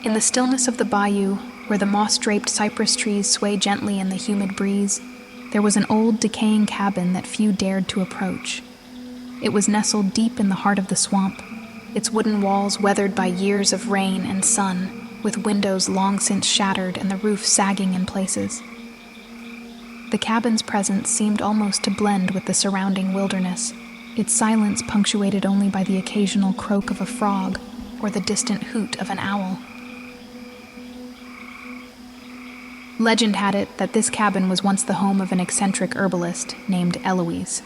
In the stillness of the bayou, where the moss-draped cypress trees sway gently in the humid breeze, there was an old, decaying cabin that few dared to approach. It was nestled deep in the heart of the swamp, its wooden walls weathered by years of rain and sun, with windows long since shattered and the roof sagging in places. The cabin's presence seemed almost to blend with the surrounding wilderness, its silence punctuated only by the occasional croak of a frog or the distant hoot of an owl. Legend had it that this cabin was once the home of an eccentric herbalist named Eloise.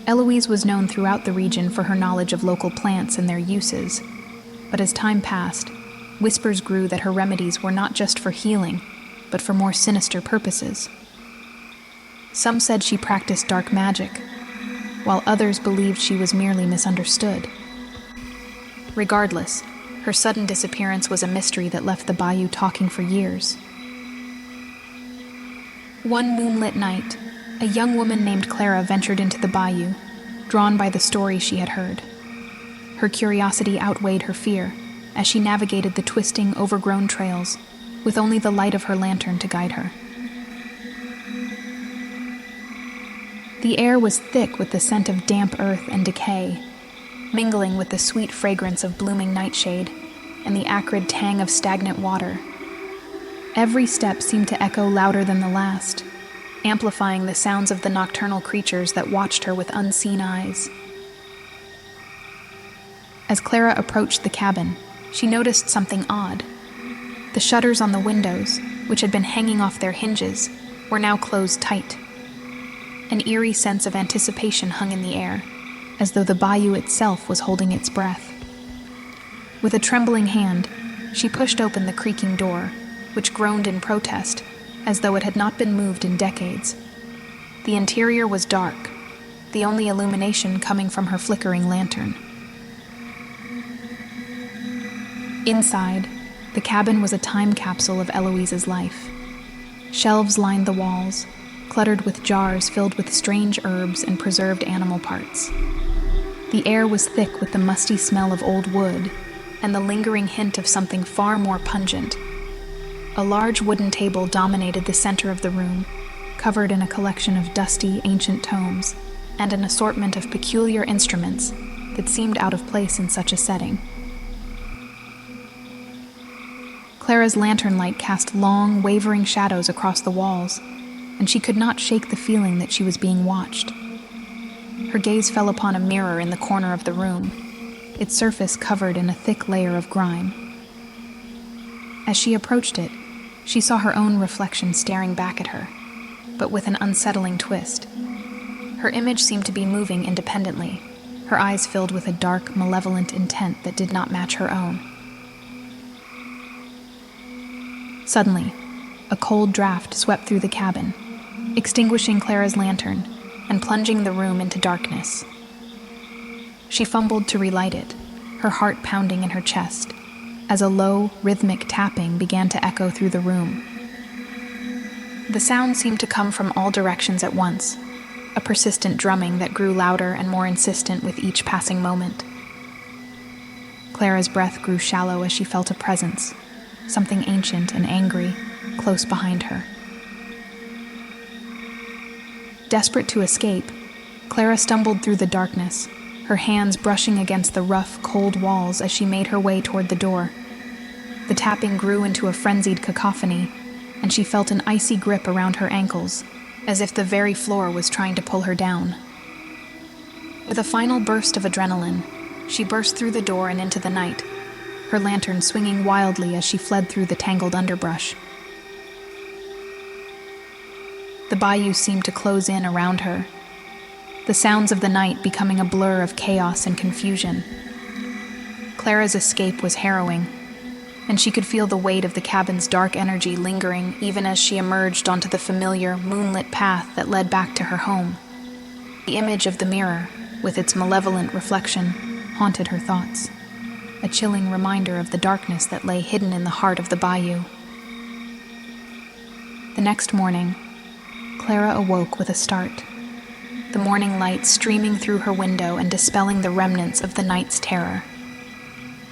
Eloise was known throughout the region for her knowledge of local plants and their uses, but as time passed, whispers grew that her remedies were not just for healing, but for more sinister purposes. Some said she practiced dark magic, while others believed she was merely misunderstood. Regardless, her sudden disappearance was a mystery that left the bayou talking for years. One moonlit night, a young woman named Clara ventured into the bayou, drawn by the story she had heard. Her curiosity outweighed her fear as she navigated the twisting, overgrown trails, with only the light of her lantern to guide her. The air was thick with the scent of damp earth and decay, mingling with the sweet fragrance of blooming nightshade and the acrid tang of stagnant water. Every step seemed to echo louder than the last, amplifying the sounds of the nocturnal creatures that watched her with unseen eyes. As Clara approached the cabin, she noticed something odd. The shutters on the windows, which had been hanging off their hinges, were now closed tight. An eerie sense of anticipation hung in the air, as though the bayou itself was holding its breath. With a trembling hand, she pushed open the creaking door, which groaned in protest, as though it had not been moved in decades. The interior was dark, the only illumination coming from her flickering lantern. Inside, the cabin was a time capsule of Eloise's life. Shelves lined the walls, cluttered with jars filled with strange herbs and preserved animal parts. The air was thick with the musty smell of old wood and the lingering hint of something far more pungent. A large wooden table dominated the center of the room, covered in a collection of dusty, ancient tomes and an assortment of peculiar instruments that seemed out of place in such a setting. Clara's lantern light cast long, wavering shadows across the walls, and she could not shake the feeling that she was being watched. Her gaze fell upon a mirror in the corner of the room, its surface covered in a thick layer of grime. As she approached it, she saw her own reflection staring back at her, but with an unsettling twist. Her image seemed to be moving independently, her eyes filled with a dark, malevolent intent that did not match her own. Suddenly, a cold draft swept through the cabin, extinguishing Clara's lantern and plunging the room into darkness. She fumbled to relight it, her heart pounding in her chest, as a low, rhythmic tapping began to echo through the room. The sound seemed to come from all directions at once, a persistent drumming that grew louder and more insistent with each passing moment. Clara's breath grew shallow as she felt a presence, something ancient and angry, close behind her. Desperate to escape, Clara stumbled through the darkness, her hands brushing against the rough, cold walls as she made her way toward the door. The tapping grew into a frenzied cacophony, and she felt an icy grip around her ankles, as if the very floor was trying to pull her down. With a final burst of adrenaline, she burst through the door and into the night, her lantern swinging wildly as she fled through the tangled underbrush. The bayou seemed to close in around her, the sounds of the night becoming a blur of chaos and confusion. Clara's escape was harrowing, and she could feel the weight of the cabin's dark energy lingering even as she emerged onto the familiar, moonlit path that led back to her home. The image of the mirror, with its malevolent reflection, haunted her thoughts, a chilling reminder of the darkness that lay hidden in the heart of the bayou. The next morning, Clara awoke with a start, the morning light streaming through her window and dispelling the remnants of the night's terror.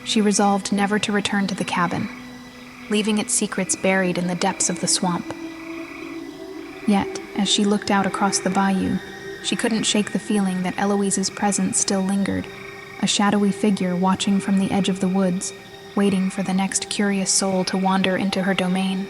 She resolved never to return to the cabin, leaving its secrets buried in the depths of the swamp. Yet, as she looked out across the bayou, she couldn't shake the feeling that Eloise's presence still lingered, a shadowy figure watching from the edge of the woods, waiting for the next curious soul to wander into her domain.